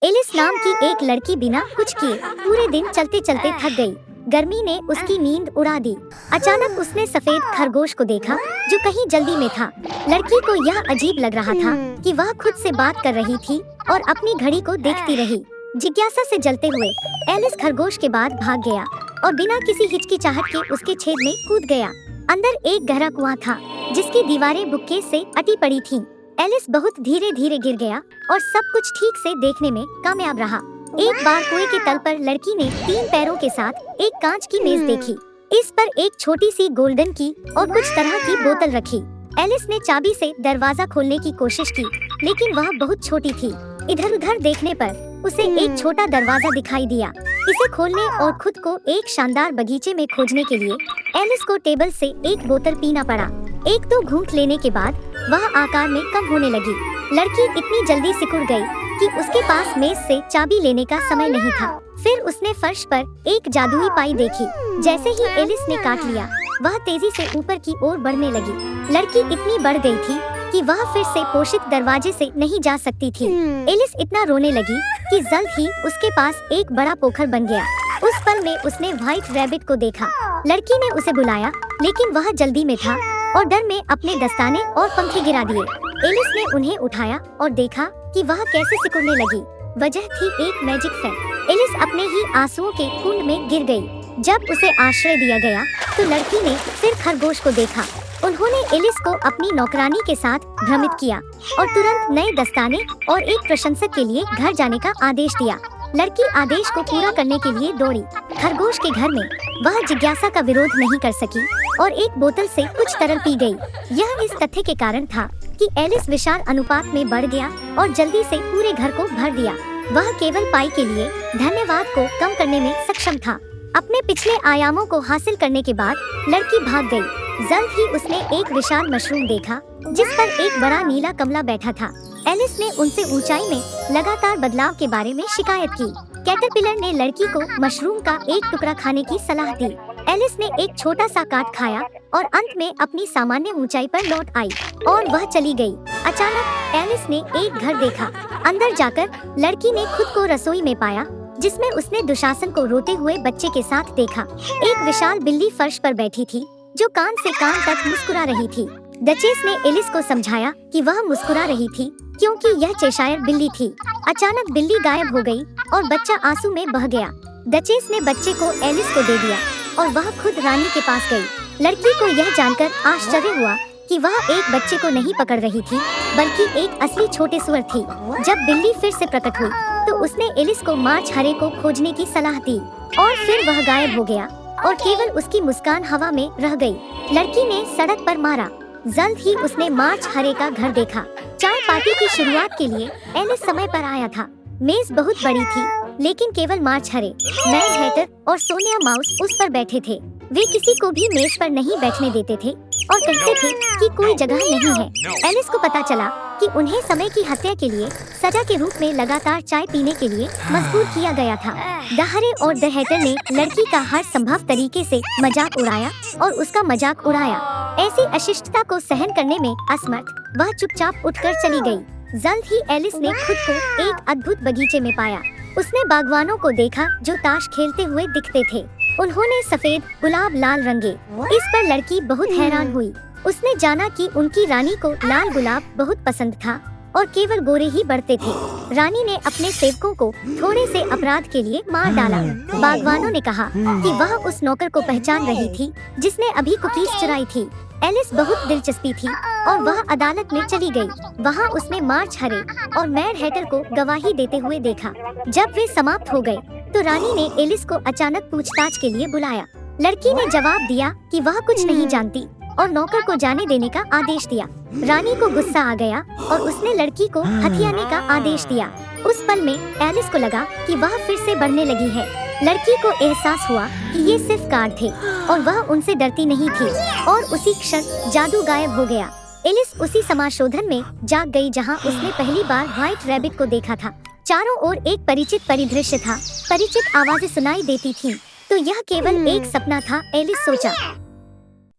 Alice नाम की एक लड़की बिना कुछ किए पूरे दिन चलते चलते थक गई। गर्मी ने उसकी नींद उड़ा दी। अचानक उसने सफेद खरगोश को देखा जो कहीं जल्दी में था। लड़की को यह अजीब लग रहा था कि वह खुद से बात कर रही थी और अपनी घड़ी को देखती रही। जिज्ञासा से जलते हुए एलिस खरगोश के बाद भाग गया और बिना किसी हिचकिचाहट के उसके छेद में कूद गया। अंदर एक गहरा कुआं था जिसकी दीवारें बुक्के से अटी पड़ी थीं। एलिस बहुत धीरे धीरे गिर गया और सब कुछ ठीक से देखने में कामयाब रहा। एक बार कुएं के तल पर लड़की ने 3 पैरों के साथ एक कांच की मेज देखी। इस पर एक छोटी सी गोल्डन की और कुछ तरह की बोतल रखी। एलिस ने चाबी से दरवाजा खोलने की कोशिश की, लेकिन वह बहुत छोटी थी। इधर उधर देखने पर उसे एक छोटा दरवाजा दिखाई दिया। इसे खोलने और खुद को एक शानदार बगीचे में खोजने के लिए एलिस को टेबल से एक बोतल पीना पड़ा। 1-2 घूंट लेने के बाद वह आकार में कम होने लगी। लड़की इतनी जल्दी सिकुड़ गई कि उसके पास मेज से चाबी लेने का समय नहीं था। फिर उसने फर्श पर एक जादुई पाई देखी। जैसे ही एलिस ने काट लिया, वह तेजी से ऊपर की ओर बढ़ने लगी। लड़की इतनी बढ़ गई थी कि वह फिर से पोषित दरवाजे से नहीं जा सकती थी। एलिस इतना रोने लगी कि जल्द ही उसके पास एक बड़ा पोखर बन गया। उस पल में उसने व्हाइट रैबिट को देखा। लड़की ने उसे बुलाया, लेकिन वह जल्दी में था और डर में अपने दस्ताने और पंखे गिरा दिए। एलिस ने उन्हें उठाया और देखा कि वह कैसे सिकुड़ने लगी। वजह थी एक मैजिक फैन। एलिस अपने ही आंसुओं के कुंड में गिर गई। जब उसे आश्रय दिया गया तो लड़की ने फिर खरगोश को देखा। उन्होंने एलिस को अपनी नौकरानी के साथ भ्रमित किया और तुरंत नए दस्ताने और एक प्रशंसक के लिए घर जाने का आदेश दिया। लड़की आदेश को पूरा करने के लिए दौड़ी। खरगोश के घर में वह जिज्ञासा का विरोध नहीं कर सकी और एक बोतल से कुछ तरल पी गई। यह इस तथ्य के कारण था कि एलिस विशाल अनुपात में बढ़ गया और जल्दी से पूरे घर को भर दिया। वह केवल पाई के लिए धन्यवाद को कम करने में सक्षम था। अपने पिछले आयामों को हासिल करने के बाद लड़की भाग गई। जल्द ही उसने एक विशाल मशरूम देखा जिस पर एक बड़ा नीला कमला बैठा था। एलिस ने उनसे ऊंचाई में लगातार बदलाव के बारे में शिकायत की। कैटरपिलर ने लड़की को मशरूम का एक टुकड़ा खाने की सलाह दी। एलिस ने एक छोटा सा काट खाया और अंत में अपनी सामान्य ऊंचाई पर लौट आई और वह चली गई। अचानक एलिस ने एक घर देखा। अंदर जाकर लड़की ने खुद को रसोई में पाया, जिसमें उसने दुशासन को रोते हुए बच्चे के साथ देखा। एक विशाल बिल्ली फर्श पर बैठी थी जो कान से कान तक मुस्कुरा रही थी। डचेस ने एलिस को समझाया कि वह मुस्कुरा रही थी क्योंकि यह चेशायर बिल्ली थी। अचानक बिल्ली गायब हो गई और बच्चा आंसू में बह गया। डचेस ने बच्चे को एलिस को दे दिया और वह खुद रानी के पास गई। लड़की को यह जानकर आश्चर्य हुआ कि वह एक बच्चे को नहीं पकड़ रही थी, बल्कि एक असली छोटे सुअर थी। जब बिल्ली फिर से प्रकट हुई तो उसने एलिस को मार्च हरे को खोजने की सलाह दी और फिर वह गायब हो गया और केवल उसकी मुस्कान हवा में रह गई। लड़की ने सड़क पर मारा। जल्द ही उसने मार्च हरे का घर देखा। चाय पार्टी की शुरुआत के लिए एलिस समय पर आया था। मेज बहुत बड़ी थी, लेकिन केवल मार्च हरे, मैड हैटर और सोनिया माउस उस पर बैठे थे। वे किसी को भी मेज पर नहीं बैठने देते थे और कहते थे कि कोई जगह नहीं है। एलिस को पता चला कि उन्हें समय की हत्या के लिए सजा के रूप में लगातार चाय पीने के लिए मजबूर किया गया था। द हरे और द हैटर ने लड़की का हर संभव तरीके से मजाक उड़ाया और उसका मजाक उड़ाया। ऐसी अशिष्टता को सहन करने में असमर्थ वह चुपचाप उठकर चली गई। जल्द ही एलिस ने खुद को एक अद्भुत बगीचे में पाया। उसने बागवानों को देखा जो ताश खेलते हुए दिखते थे। उन्होंने सफेद गुलाब लाल रंगे। इस पर लड़की बहुत हैरान हुई। उसने जाना कि उनकी रानी को लाल गुलाब बहुत पसंद था और केवल गोरे ही बढ़ते थे। रानी ने अपने सेवकों को थोड़े से अपराध के लिए मार डाला। बागवानों ने कहा कि वह उस नौकर को पहचान रही थी जिसने अभी कुकीज चुराई थी। एलिस बहुत दिलचस्पी थी और वह अदालत में चली गई। वहाँ उसने मार्च हरे और मैड हैटर को गवाही देते हुए देखा। जब वे समाप्त हो गए तो रानी ने एलिस को अचानक पूछताछ के लिए बुलाया। लड़की ने जवाब दिया कि वह कुछ नहीं जानती और नौकर को जाने देने का आदेश दिया। रानी को गुस्सा आ गया और उसने लड़की को हथियाने का आदेश दिया। उस पल में एलिस को लगा कि वह फिर से बढ़ने लगी है। लड़की को एहसास हुआ कि ये सिर्फ कार्ड थे और वह उनसे डरती नहीं थी और उसी क्षण जादू गायब हो गया। एलिस उसी समाशोधन में जाग गई जहां उसने पहली बार व्हाइट रैबिट को देखा था। चारों ओर एक परिचित परिदृश्य था। परिचित आवाजें सुनाई देती थीं। तो यह केवल एक सपना था, एलिस सोचा।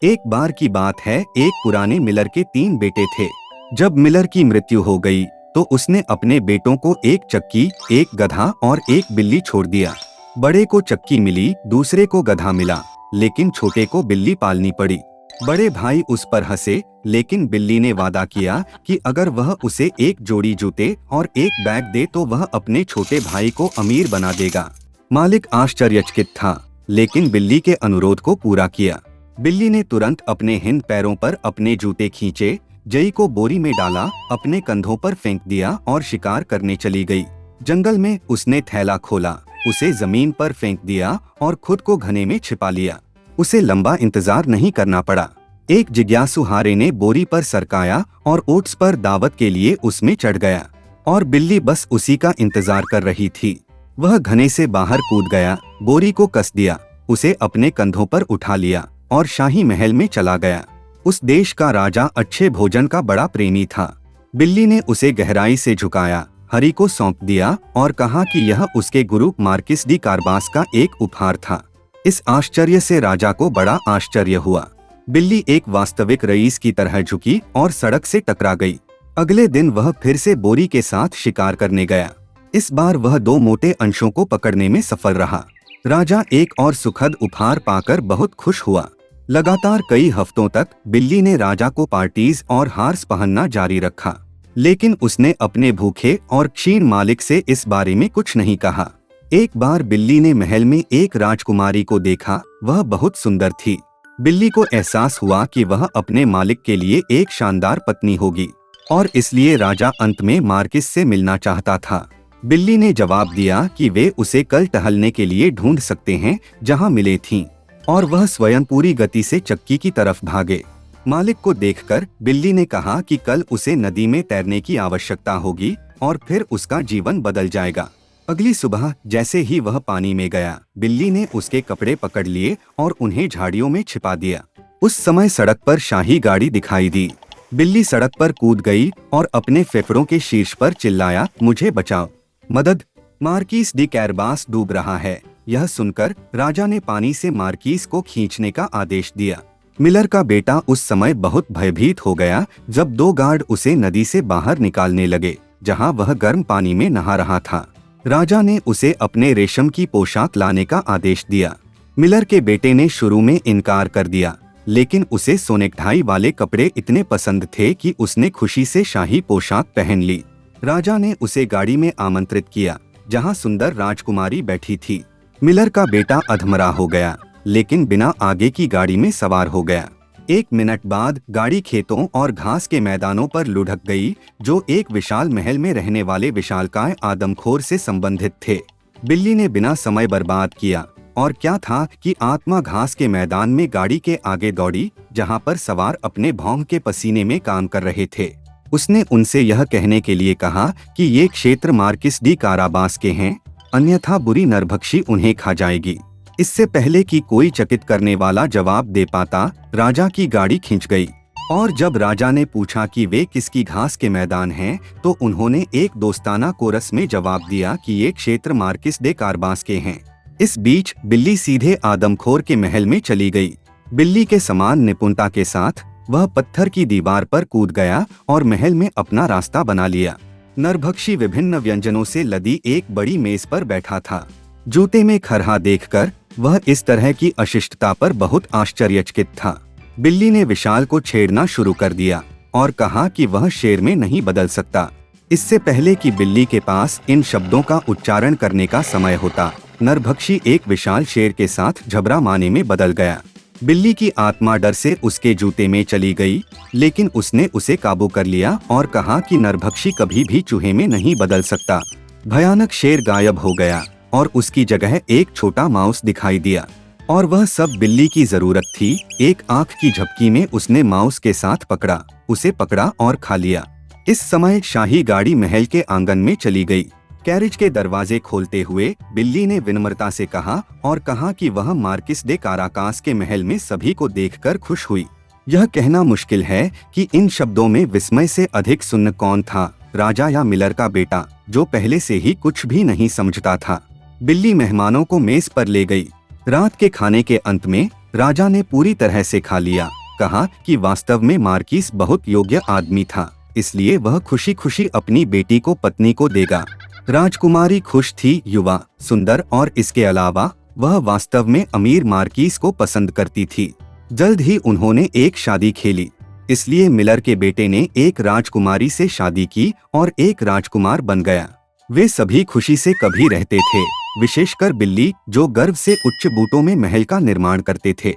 एक बार की बात है, एक पुराने मिलर के 3 बेटे थे। जब मिलर की मृत्यु हो गई तो उसने अपने बेटों को एक चक्की, एक गधा और एक बिल्ली छोड़ दिया। बड़े को चक्की मिली, दूसरे को गधा मिला, लेकिन छोटे को बिल्ली पालनी पड़ी। बड़े भाई उस पर हंसे, लेकिन बिल्ली ने वादा किया कि अगर वह उसे एक जोड़ी जूते और एक बैग दे तो वह अपने छोटे भाई को अमीर बना देगा। मालिक आश्चर्यचकित था, लेकिन बिल्ली के अनुरोध को पूरा किया। बिल्ली ने तुरंत अपने हिंद पैरों पर अपने जूते खींचे, जई को बोरी में डाला, अपने कंधों पर फेंक दिया और शिकार करने चली गई। जंगल में उसने थैला खोला, उसे जमीन पर फेंक दिया और खुद को घने में छिपा लिया। उसे लंबा इंतजार नहीं करना पड़ा। एक जिज्ञासु हारे ने बोरी पर सरकाया और ओट्स पर दावत के लिए उसमें चढ़ गया, और बिल्ली बस उसी का इंतजार कर रही थी। वह घने से बाहर कूद गया, बोरी को कस दिया, उसे अपने कंधों पर उठा लिया और शाही महल में चला गया। उस देश का राजा अच्छे भोजन का बड़ा प्रेमी था। बिल्ली ने उसे गहराई से झुकाया, हरी को सौंप दिया और कहा कि यह उसके गुरु मार्किस डी कार्बास का एक उपहार था। इस आश्चर्य से राजा को बड़ा आश्चर्य हुआ। बिल्ली एक वास्तविक रईस की तरह झुकी और सड़क से टकरा गई। अगले दिन वह फिर से बोरी के साथ शिकार करने गया। इस बार वह 2 मोटे अंशों को पकड़ने में सफल रहा। राजा एक और सुखद उपहार पाकर बहुत खुश हुआ। लगातार कई हफ्तों तक बिल्ली ने राजा को पार्टीज और हार्स पहनना जारी रखा, लेकिन उसने अपने भूखे और क्षीण मालिक से इस बारे में कुछ नहीं कहा। एक बार बिल्ली ने महल में एक राजकुमारी को देखा, वह बहुत सुंदर थी। बिल्ली को एहसास हुआ कि वह अपने मालिक के लिए एक शानदार पत्नी होगी, और इसलिए राजा अंत में मार्किस से मिलना चाहता था। बिल्ली ने जवाब दिया कि वे उसे कल टहलने के लिए ढूंढ सकते हैं जहां मिले थीं, और वह स्वयं पूरी गति से चक्की की तरफ भागे। मालिक को देखकर बिल्ली ने कहा कि कल उसे नदी में तैरने की आवश्यकता होगी और फिर उसका जीवन बदल जाएगा। अगली सुबह जैसे ही वह पानी में गया, बिल्ली ने उसके कपड़े पकड़ लिए और उन्हें झाड़ियों में छिपा दिया। उस समय सड़क पर शाही गाड़ी दिखाई दी। बिल्ली सड़क पर कूद गई और अपने फेफड़ों के शीर्ष पर चिल्लाया, मुझे बचाओ, मदद, मार्किस डी कार्बास डूब रहा है। यह सुनकर राजा ने पानी से मार्किस को खींचने का आदेश दिया। मिलर का बेटा उस समय बहुत भयभीत हो गया जब 2 गार्ड उसे नदी से बाहर निकालने लगे, जहां वह गर्म पानी में नहा रहा था। राजा ने उसे अपने रेशम की पोशाक लाने का आदेश दिया। मिलर के बेटे ने शुरू में इनकार कर दिया, लेकिन उसे सोनेकढ़ाई वाले कपड़े इतने पसंद थे कि उसने खुशी से शाही पोशाक पहन ली। राजा ने उसे गाड़ी में आमंत्रित किया, जहां सुंदर राजकुमारी बैठी थी। मिलर का बेटा अधमरा हो गया, लेकिन बिना आगे की गाड़ी में सवार हो गया। 1 मिनट बाद गाड़ी खेतों और घास के मैदानों पर लुढ़क गई, जो एक विशाल महल में रहने वाले विशालकाय आदमखोर से संबंधित थे। बिल्ली ने बिना समय बर्बाद किया, और क्या था कि आत्मा घास के मैदान में गाड़ी के आगे दौड़ी, जहां पर सवार अपने भौं के पसीने में काम कर रहे थे। उसने उनसे यह कहने के लिए कहा कि ये क्षेत्र मार्किस डी कार्बास के हैं, अन्यथा बुरी नरभक्षी उन्हें खा जाएगी। इससे पहले कि कोई चकित करने वाला जवाब दे पाता, राजा की गाड़ी खिंच गई, और जब राजा ने पूछा कि वे किसकी घास के मैदान हैं, तो उन्होंने एक दोस्ताना कोरस में जवाब दिया कि ये क्षेत्र मार्किस डे कार्बास के हैं। इस बीच बिल्ली सीधे आदमखोर के महल में चली गई। बिल्ली के समान निपुणता के साथ वह पत्थर की दीवार पर कूद गया और महल में अपना रास्ता बना लिया। नरभक्षी विभिन्न व्यंजनों से लदी एक बड़ी मेज पर बैठा था। जूते में खरहा देखकर वह इस तरह की अशिष्टता पर बहुत आश्चर्यचकित था। बिल्ली ने विशाल को छेड़ना शुरू कर दिया और कहा कि वह शेर में नहीं बदल सकता। इससे पहले कि बिल्ली के पास इन शब्दों का उच्चारण करने का समय होता, नरभक्षी एक विशाल शेर के साथ झबरा माने में बदल गया। बिल्ली की आत्मा डर से उसके जूते में चली गई, लेकिन उसने उसे काबू कर लिया और कहा कि नरभक्षी कभी भी चूहे में नहीं बदल सकता। भयानक शेर गायब हो गया और उसकी जगह एक छोटा माउस दिखाई दिया, और वह सब बिल्ली की जरूरत थी। एक आंख की झपकी में उसने माउस के साथ पकड़ा, उसे पकड़ा और खा लिया। इस समय शाही गाड़ी महल के आंगन में चली गई। कैरिज के दरवाजे खोलते हुए बिल्ली ने विनम्रता से कहा कि वह मार्किस डे कार्बास के महल में सभी को देखकर खुश हुई। यह कहना मुश्किल है कि इन शब्दों में विस्मय से अधिक सुन्न कौन था, राजा या मिलर का बेटा, जो पहले से ही कुछ भी नहीं समझता था। बिल्ली मेहमानों को मेज पर ले गई। रात के खाने के अंत में राजा ने पूरी तरह से खा लिया। कहा कि वास्तव में मार्किस बहुत योग्य आदमी था। इसलिए वह खुशी खुशी अपनी बेटी को पत्नी को देगा। राजकुमारी खुश थी, युवा, सुंदर और इसके अलावा वह वास्तव में अमीर मार्किस को पसंद करती थी। जल्द ही उन्होंने एक शादी खेली, इसलिए मिलर के बेटे ने एक राजकुमारी से शादी की और एक राजकुमार बन गया। वे सभी खुशी से कभी रहते थे, विशेषकर बिल्ली जो गर्व से उच्च बूटों में महल का निर्माण करते थे।